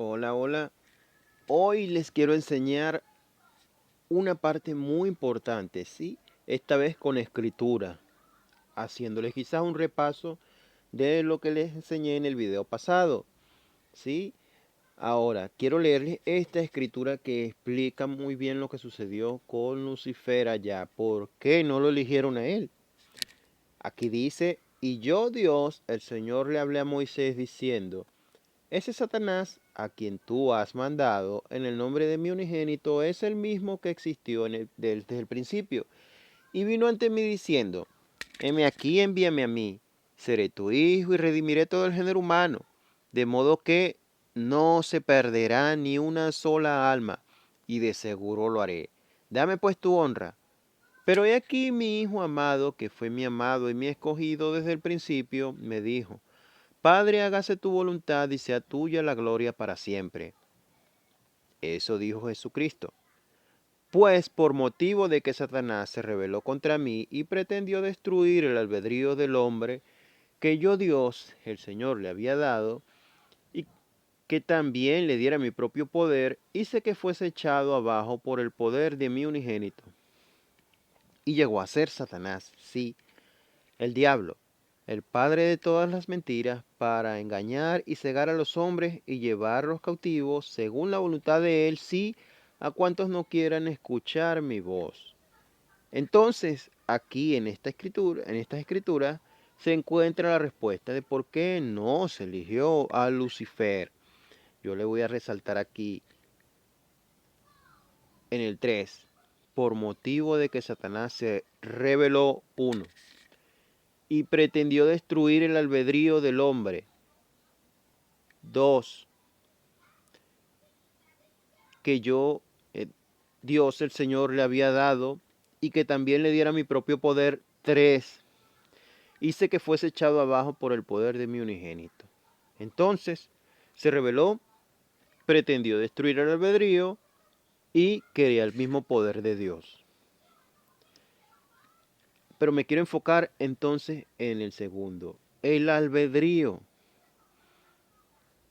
Hola, hola. Hoy les quiero enseñar una parte muy importante, ¿sí? Esta vez con escritura, haciéndoles quizás un repaso de lo que les enseñé en el video pasado, ¿sí? Ahora, quiero leerles esta escritura que explica muy bien lo que sucedió con Lucifer allá. ¿Por qué no lo eligieron a él? Aquí dice, y yo Dios, el Señor, le hablé a Moisés diciendo, ese Satanás a quien tú has mandado en el nombre de mi unigénito es el mismo que existió desde el principio. Y vino ante mí diciendo, heme aquí, envíame a mí, seré tu hijo y redimiré todo el género humano, de modo que no se perderá ni una sola alma, y de seguro lo haré. Dame pues tu honra. Pero he aquí mi hijo amado, que fue mi amado y mi escogido desde el principio, me dijo, Padre, hágase tu voluntad y sea tuya la gloria para siempre. Eso dijo Jesucristo. Pues por motivo de que Satanás se rebeló contra mí y pretendió destruir el albedrío del hombre que yo Dios, el Señor, le había dado, y que también le diera mi propio poder, hice que fuese echado abajo por el poder de mi unigénito. Y llegó a ser Satanás, sí, el diablo, el padre de todas las mentiras, para engañar y cegar a los hombres y llevarlos cautivos según la voluntad de él, sí, a cuantos no quieran escuchar mi voz. Entonces, aquí en esta escritura, se encuentra la respuesta de por qué no se eligió a Lucifer. Yo le voy a resaltar aquí en el 3, por motivo de que Satanás se rebeló, uno, y pretendió destruir el albedrío del hombre. 2, que yo, Dios el Señor, le había dado y que también le diera mi propio poder. 3, hice que fuese echado abajo por el poder de mi unigénito. Entonces, se rebeló, pretendió destruir el albedrío y quería el mismo poder de Dios. Pero me quiero enfocar entonces en el segundo. El albedrío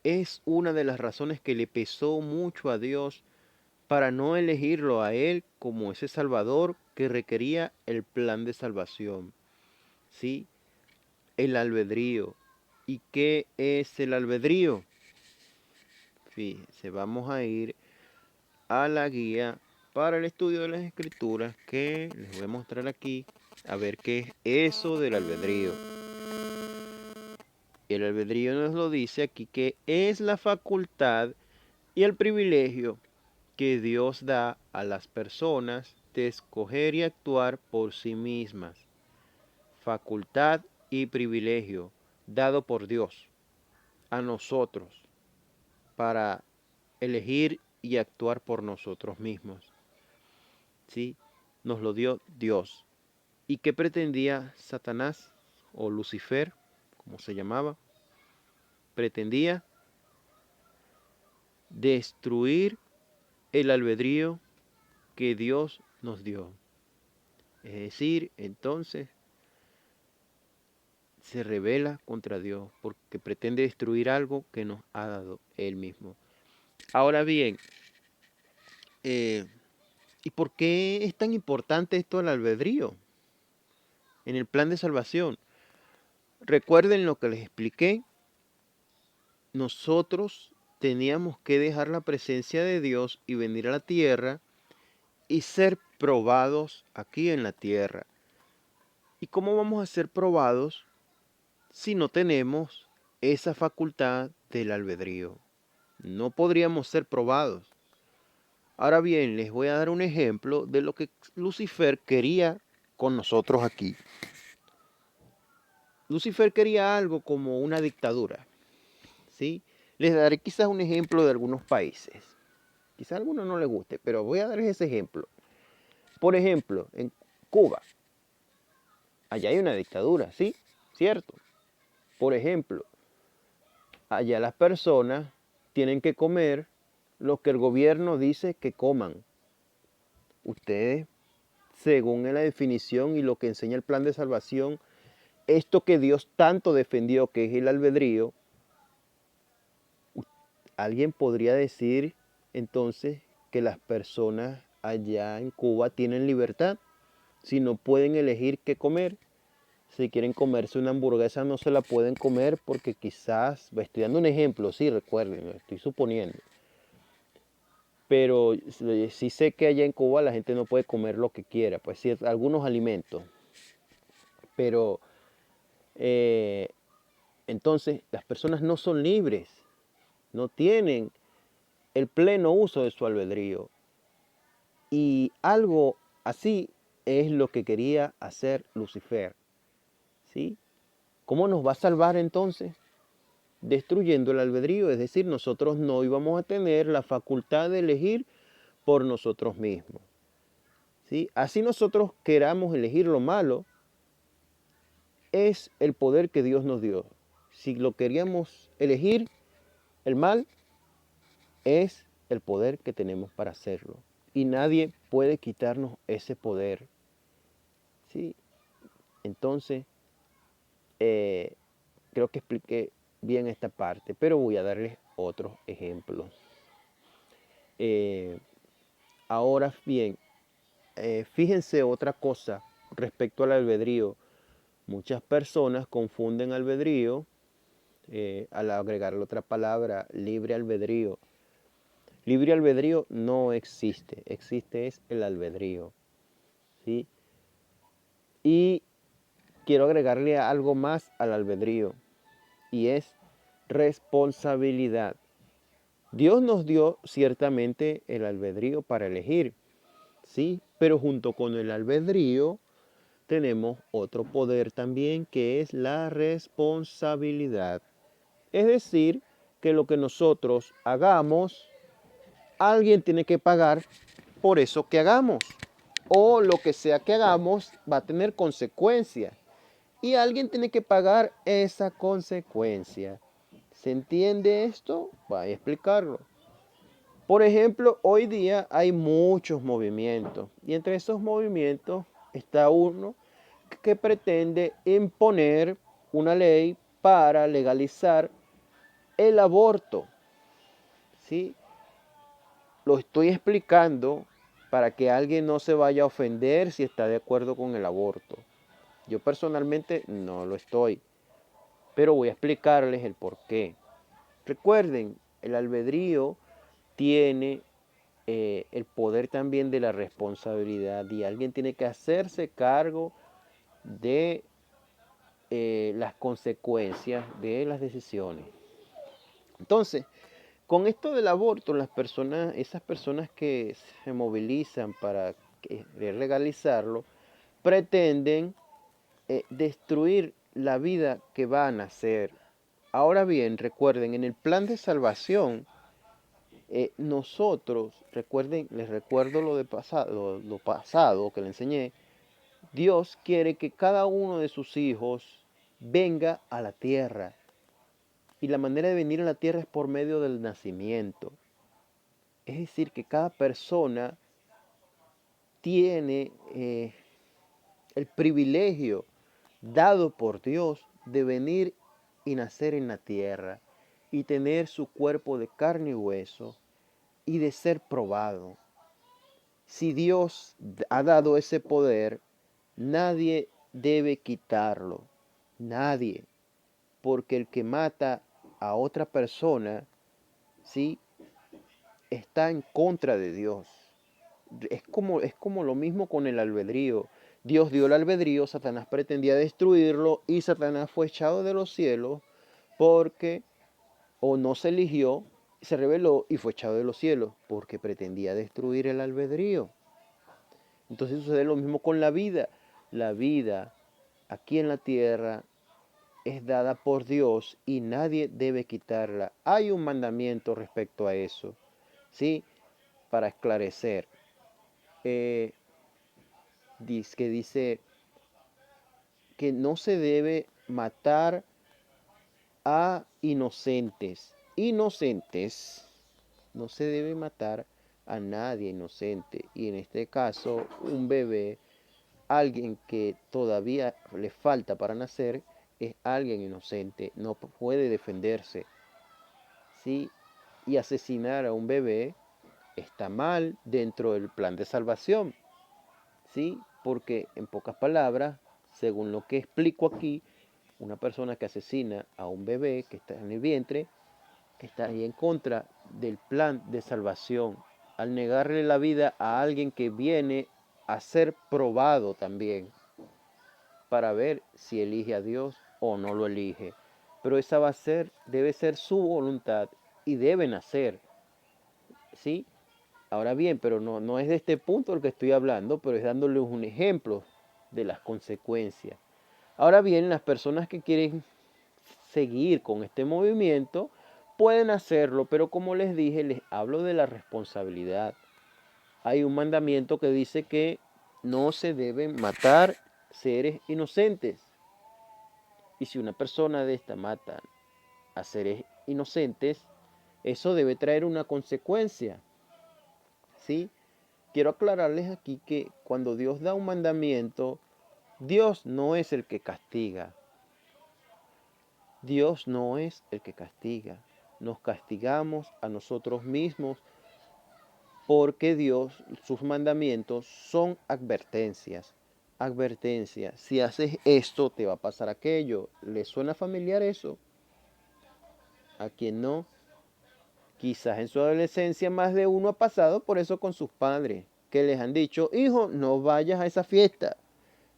es una de las razones que le pesó mucho a Dios para no elegirlo a él como ese Salvador que requería el plan de salvación. ¿Sí? El albedrío. ¿Y qué es el albedrío? Fíjense, vamos a ir a la guía para el estudio de las escrituras que les voy a mostrar aquí, a ver qué es eso del albedrío. El albedrío nos lo dice aquí que es la facultad y el privilegio que Dios da a las personas de escoger y actuar por sí mismas. Facultad y privilegio dado por Dios a nosotros para elegir y actuar por nosotros mismos. ¿Sí? Nos lo dio Dios. ¿Y qué pretendía Satanás o Lucifer, como se llamaba? Pretendía destruir el albedrío que Dios nos dio. Es decir, entonces se rebela contra Dios porque pretende destruir algo que nos ha dado Él mismo. Ahora bien, ¿y por qué es tan importante esto del albedrío en el plan de salvación? Recuerden lo que les expliqué. Nosotros teníamos que dejar la presencia de Dios y venir a la tierra y ser probados aquí en la tierra. ¿Y cómo vamos a ser probados si no tenemos esa facultad del albedrío? No podríamos ser probados. Ahora bien, les voy a dar un ejemplo de lo que Lucifer quería con nosotros aquí. Lucifer quería algo como una dictadura, ¿sí? Les daré quizás un ejemplo de algunos países. Quizás a algunos no les guste, pero voy a darles ese ejemplo. Por ejemplo, en Cuba, allá hay una dictadura, ¿sí? ¿Cierto? Por ejemplo, allá las personas tienen que comer lo que el gobierno dice que coman. Ustedes, según la definición y lo que enseña el plan de salvación, esto que Dios tanto defendió, que es el albedrío, alguien podría decir entonces que las personas allá en Cuba tienen libertad si no pueden elegir qué comer. Si quieren comerse una hamburguesa no se la pueden comer porque quizás, estoy dando un ejemplo, sí, recuerden, lo estoy suponiendo. Pero sí sé que allá en Cuba la gente no puede comer lo que quiera, pues sí, algunos alimentos. Pero eh, entonces las personas no son libres, no tienen el pleno uso de su albedrío. Y algo así es lo que quería hacer Lucifer, ¿sí? ¿Cómo nos va a salvar entonces? Destruyendo el albedrío, es decir, nosotros no íbamos a tener la facultad de elegir por nosotros mismos, ¿sí? Así nosotros queramos elegir lo malo, es el poder que Dios nos dio. Si lo queríamos elegir, el mal, es el poder que tenemos para hacerlo. Y nadie puede quitarnos ese poder, ¿sí? Entonces, creo que expliqué bien esta parte, pero voy a darles otros ejemplos. Ahora bien, fíjense otra cosa respecto al albedrío. Muchas personas confunden albedrío al agregarle otra palabra, libre albedrío. Libre albedrío no existe, existe es el albedrío, ¿sí? Y quiero agregarle algo más al albedrío y es responsabilidad. Dios nos dio ciertamente el albedrío para elegir, ¿sí? Pero junto con el albedrío tenemos otro poder también que es la responsabilidad. Es decir, que lo que nosotros hagamos, alguien tiene que pagar por eso que hagamos. O lo que sea que hagamos va a tener consecuencias. Y alguien tiene que pagar esa consecuencia. ¿Se entiende esto? Voy a explicarlo. Por ejemplo, hoy día hay muchos movimientos. Y entre esos movimientos está uno que pretende imponer una ley para legalizar el aborto. ¿Sí? Lo estoy explicando para que alguien no se vaya a ofender si está de acuerdo con el aborto. Yo personalmente no lo estoy, pero voy a explicarles el por qué. Recuerden, el albedrío tiene el poder también de la responsabilidad y alguien tiene que hacerse cargo de las consecuencias de las decisiones. Entonces, con esto del aborto, las personas, esas personas que se movilizan para querer legalizarlo, pretenden destruir la vida que va a nacer. Ahora bien, recuerden, en el plan de salvación, nosotros, recuerden, les recuerdo lo pasado que les enseñé, Dios quiere que cada uno de sus hijos venga a la tierra. Y la manera de venir a la tierra es por medio del nacimiento. Es decir, que cada persona tiene el privilegio dado por Dios de venir y nacer en la tierra y tener su cuerpo de carne y hueso y de ser probado. Si Dios ha dado ese poder, nadie debe quitarlo. Nadie. Porque el que mata a otra persona, ¿sí?, está en contra de Dios. Es como lo mismo con el albedrío. Dios dio el albedrío, Satanás pretendía destruirlo y Satanás fue echado de los cielos porque o no se eligió, se rebeló y fue echado de los cielos porque pretendía destruir el albedrío. Entonces sucede lo mismo con la vida. La vida aquí en la tierra es dada por Dios y nadie debe quitarla. Hay un mandamiento respecto a eso, ¿sí? Para esclarecer. Dice que no se debe matar a inocentes. Inocentes. No se debe matar a nadie inocente. Y en este caso, un bebé, alguien que todavía le falta para nacer, es alguien inocente. No puede defenderse. ¿Sí? y asesinar a un bebé está mal dentro del plan de salvación, ¿sí? Porque en pocas palabras, según lo que explico aquí, una persona que asesina a un bebé que está en el vientre está ahí en contra del plan de salvación, al negarle la vida a alguien que viene a ser probado también para ver si elige a Dios o no lo elige. Pero esa va a ser, debe ser su voluntad y debe nacer, ¿sí? Ahora bien, pero no es de este punto el que estoy hablando, pero es dándoles un ejemplo de las consecuencias. Ahora bien, las personas que quieren seguir con este movimiento pueden hacerlo, pero como les dije, les hablo de la responsabilidad. Hay un mandamiento que dice que no se deben matar seres inocentes. Y si una persona de esta mata a seres inocentes, eso debe traer una consecuencia, ¿sí? Quiero aclararles aquí que cuando Dios da un mandamiento, Dios no es el que castiga. Dios no es el que castiga. Nos castigamos a nosotros mismos porque Dios, sus mandamientos son advertencias. Advertencia, si haces esto te va a pasar aquello. ¿Le suena familiar eso? ¿A quien no? Quizás en su adolescencia más de uno ha pasado por eso con sus padres, que les han dicho, hijo, no vayas a esa fiesta.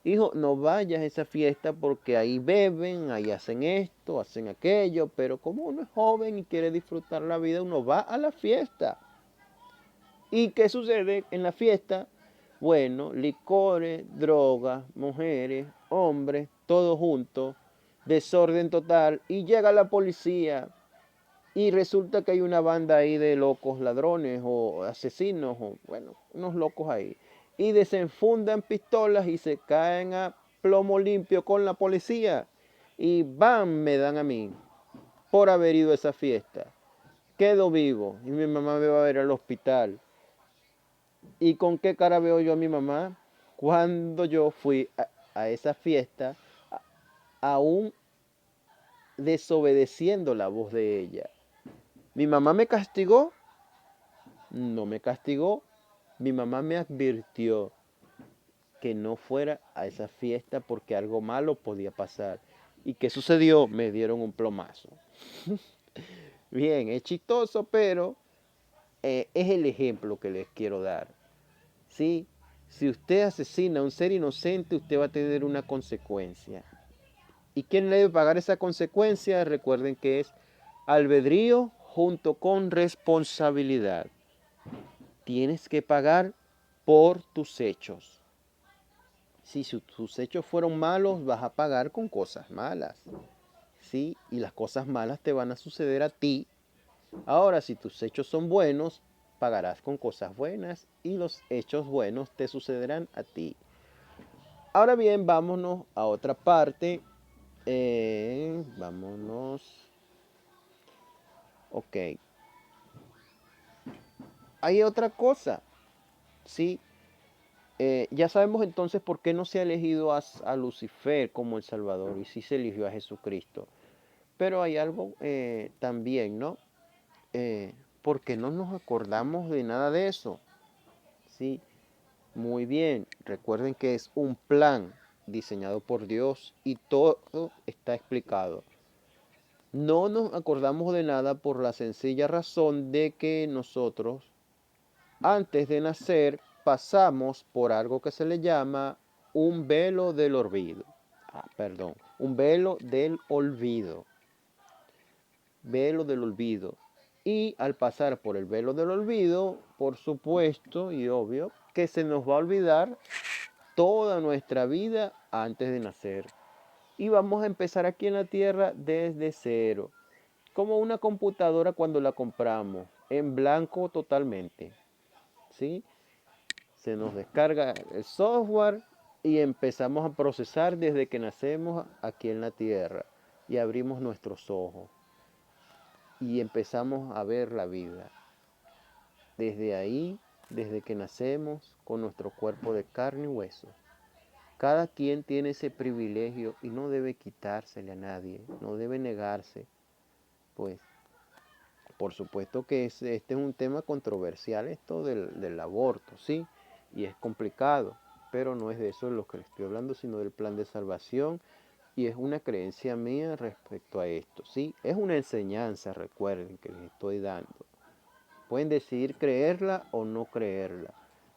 Hijo, no vayas a esa fiesta porque ahí beben, ahí hacen esto, hacen aquello, pero como uno es joven y quiere disfrutar la vida, uno va a la fiesta. ¿Y qué sucede en la fiesta? Bueno, licores, drogas, mujeres, hombres, todo junto, desorden total, y llega la policía y resulta que hay una banda ahí de locos ladrones o asesinos, o bueno, unos locos ahí. Y desenfundan pistolas y se caen a plomo limpio con la policía. Y ¡bam! Me dan a mí por haber ido a esa fiesta. Quedo vivo y mi mamá me va a ver al hospital. ¿Y con qué cara veo yo a mi mamá? Cuando yo fui a esa fiesta, aún desobedeciendo la voz de ella. ¿Mi mamá me castigó? No me castigó. Mi mamá me advirtió que no fuera a esa fiesta porque algo malo podía pasar. ¿Y qué sucedió? Me dieron un plomazo. Bien, es chistoso, pero es el ejemplo que les quiero dar. ¿Sí? Si usted asesina a un ser inocente, usted va a tener una consecuencia. ¿Y quién le debe pagar esa consecuencia? Recuerden que es albedrío junto con responsabilidad. Tienes que pagar por tus hechos. Si tus hechos fueron malos, vas a pagar con cosas malas. ¿Sí? Y las cosas malas te van a suceder a ti. Ahora, si tus hechos son buenos, pagarás con cosas buenas y los hechos buenos te sucederán a ti. Ahora bien, vámonos a otra parte. Vámonos. Ok. Hay otra cosa. ¿Sí? Ya sabemos entonces por qué no se ha elegido a Lucifer como el Salvador y sí se eligió a Jesucristo. Pero hay algo también, ¿no? Porque no nos acordamos de nada de eso. ¿Sí? Muy bien, recuerden que es un plan diseñado por Dios y todo está explicado. No nos acordamos de nada por la sencilla razón de que nosotros, antes de nacer, pasamos por algo que se le llama un velo del olvido. Perdón, un velo del olvido. Velo del olvido. Y al pasar por el velo del olvido, por supuesto y obvio, que se nos va a olvidar toda nuestra vida antes de nacer. Y vamos a empezar aquí en la tierra desde cero. Como una computadora cuando la compramos, en blanco totalmente. ¿Sí? Se nos descarga el software y empezamos a procesar desde que nacemos aquí en la tierra. Y abrimos nuestros ojos. Y empezamos a ver la vida. Desde ahí, desde que nacemos, con nuestro cuerpo de carne y hueso. Cada quien tiene ese privilegio y no debe quitársele a nadie, no debe negarse, pues Por supuesto que este es un tema controversial, esto del aborto, ¿sí? Y es complicado, pero no es de eso de lo que les estoy hablando, sino del plan de salvación. Y es una creencia mía respecto a esto, ¿sí? Es una enseñanza, recuerden, que les estoy dando. Pueden decidir creerla o no creerla,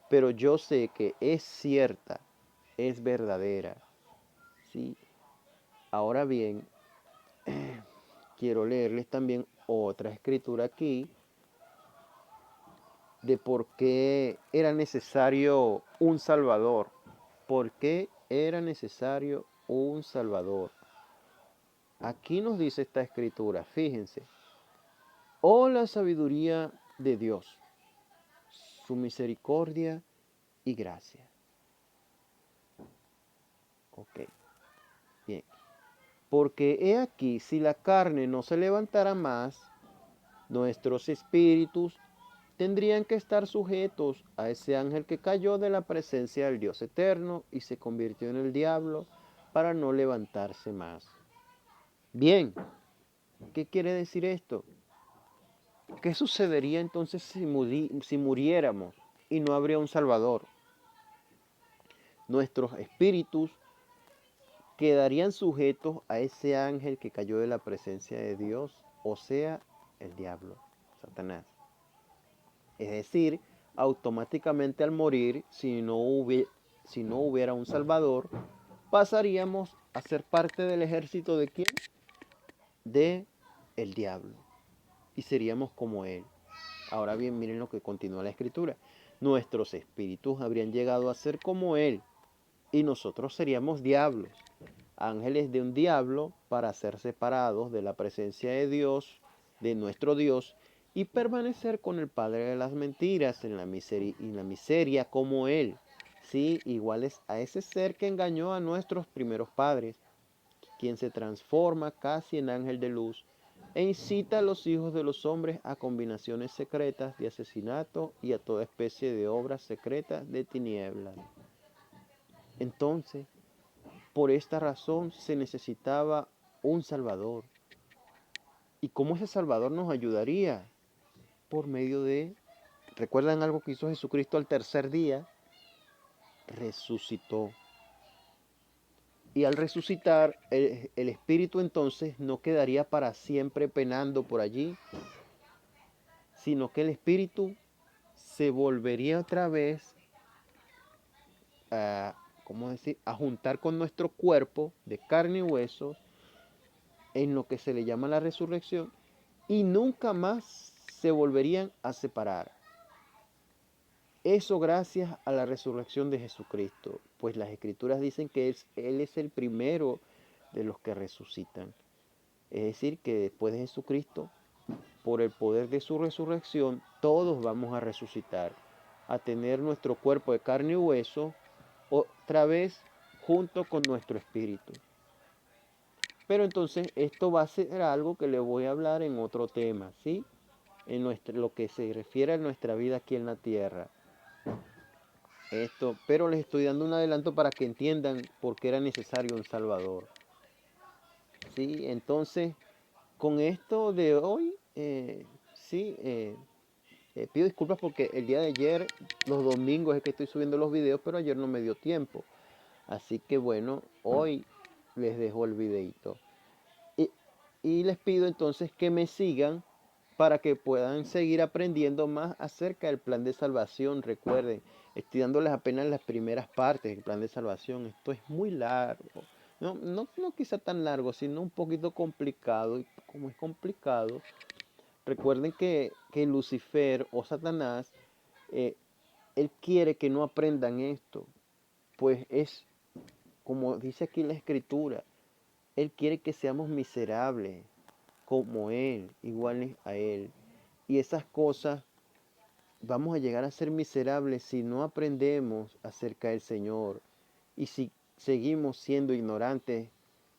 pero yo sé que es cierta, es verdadera, ¿sí? Ahora bien, quiero leerles también otra escritura aquí de por qué era necesario un Salvador. ¿Por qué era necesario un Salvador? Aquí nos dice esta escritura, fíjense. Oh, la sabiduría de Dios, su misericordia y gracia. Ok, bien. Porque he aquí, si la carne no se levantara más, nuestros espíritus tendrían que estar sujetos a ese ángel que cayó de la presencia del Dios eterno y se convirtió en el diablo para no levantarse más. Bien, ¿qué quiere decir esto? ¿Qué sucedería entonces si muriéramos y no habría un Salvador? Nuestros espíritus quedarían sujetos a ese ángel que cayó de la presencia de Dios, o sea, el diablo, Satanás. Es decir, automáticamente al morir, si no hubiera un Salvador, pasaríamos a ser parte del ejército de ¿quién? De el diablo. Y seríamos como él. Ahora bien, miren lo que continúa la escritura. Nuestros espíritus habrían llegado a ser como él, y nosotros seríamos diablos, ángeles de un diablo, para ser separados de la presencia de Dios, de nuestro Dios, y permanecer con el Padre de las mentiras en la miseria como Él, ¿sí? Iguales a ese ser que engañó a nuestros primeros padres, quien se transforma casi en ángel de luz e incita a los hijos de los hombres a combinaciones secretas de asesinato y a toda especie de obras secretas de tinieblas. Entonces, por esta razón se necesitaba un Salvador. ¿Y cómo ese Salvador nos ayudaría? Por medio de, ¿recuerdan algo que hizo Jesucristo al tercer día? Resucitó. Y al resucitar, el Espíritu entonces no quedaría para siempre penando por allí, sino que el Espíritu se volvería otra vez a, ¿cómo decir?, a juntar con nuestro cuerpo de carne y huesos en lo que se le llama la resurrección, y nunca más se volverían a separar. Eso gracias a la resurrección de Jesucristo, pues las Escrituras dicen que Él es el primero de los que resucitan. Es decir, que después de Jesucristo, por el poder de su resurrección, todos vamos a resucitar, a tener nuestro cuerpo de carne y hueso otra vez junto con nuestro espíritu. Pero entonces esto va a ser algo que le voy a hablar en otro tema, ¿sí? En lo que se refiere a nuestra vida aquí en la tierra. Pero les estoy dando un adelanto para que entiendan por qué era necesario un Salvador. ¿Sí? Entonces, con esto de hoy, pido disculpas porque el día de ayer, los domingos es que estoy subiendo los videos, pero ayer no me dio tiempo. Así que bueno, hoy les dejo el videito. Y, y les pido entonces que me sigan para que puedan seguir aprendiendo más acerca del plan de salvación. Recuerden, estoy dándoles apenas las primeras partes del plan de salvación. Esto es muy largo. No quizá tan largo, sino un poquito complicado. Y como es complicado, recuerden que Lucifer o Satanás, eh, él quiere que no aprendan esto. Pues es, como dice aquí la escritura, él quiere que seamos miserables como Él, iguales a Él. Y esas cosas vamos a llegar a ser miserables si no aprendemos acerca del Señor y si seguimos siendo ignorantes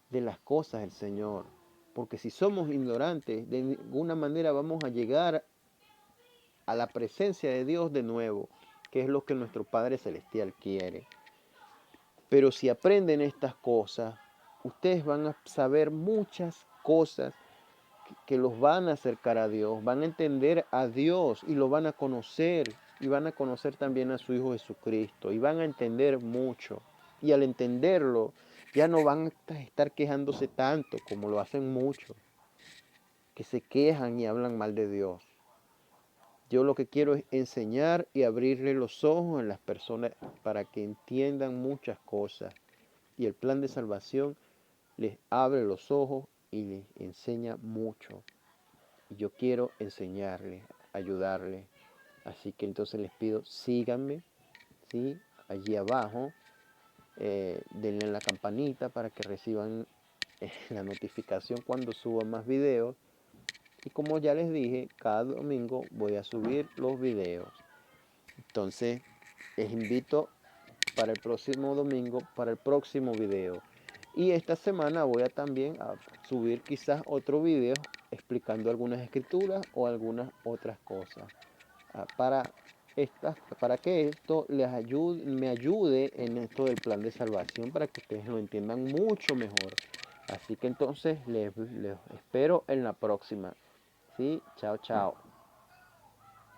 de las cosas del Señor. Porque si somos ignorantes, de ninguna manera vamos a llegar a la presencia de Dios de nuevo, que es lo que nuestro Padre Celestial quiere. Pero si aprenden estas cosas, ustedes van a saber muchas cosas que los van a acercar a Dios, van a entender a Dios y lo van a conocer, y van a conocer también a su Hijo Jesucristo, y van a entender mucho. Y al entenderlo, ya no van a estar quejándose tanto como lo hacen muchos, que se quejan y hablan mal de Dios. Yo lo que quiero es enseñar y abrirle los ojos a las personas para que entiendan muchas cosas. Y el plan de salvación les abre los ojos y les enseña mucho. Y yo quiero enseñarles, ayudarles. Así que entonces les pido, síganme, ¿sí? Allí abajo, denle la campanita para que reciban la notificación cuando suba más videos. Y como ya les dije, cada domingo voy a subir los videos. Entonces, les invito para el próximo domingo, para el próximo video. Y esta semana voy a también a subir quizás otro video explicando algunas escrituras o algunas otras cosas. Para para que esto me ayude en esto del plan de salvación, para que ustedes lo entiendan mucho mejor. Así que entonces les espero en la próxima. ¿Sí? Chao, chao.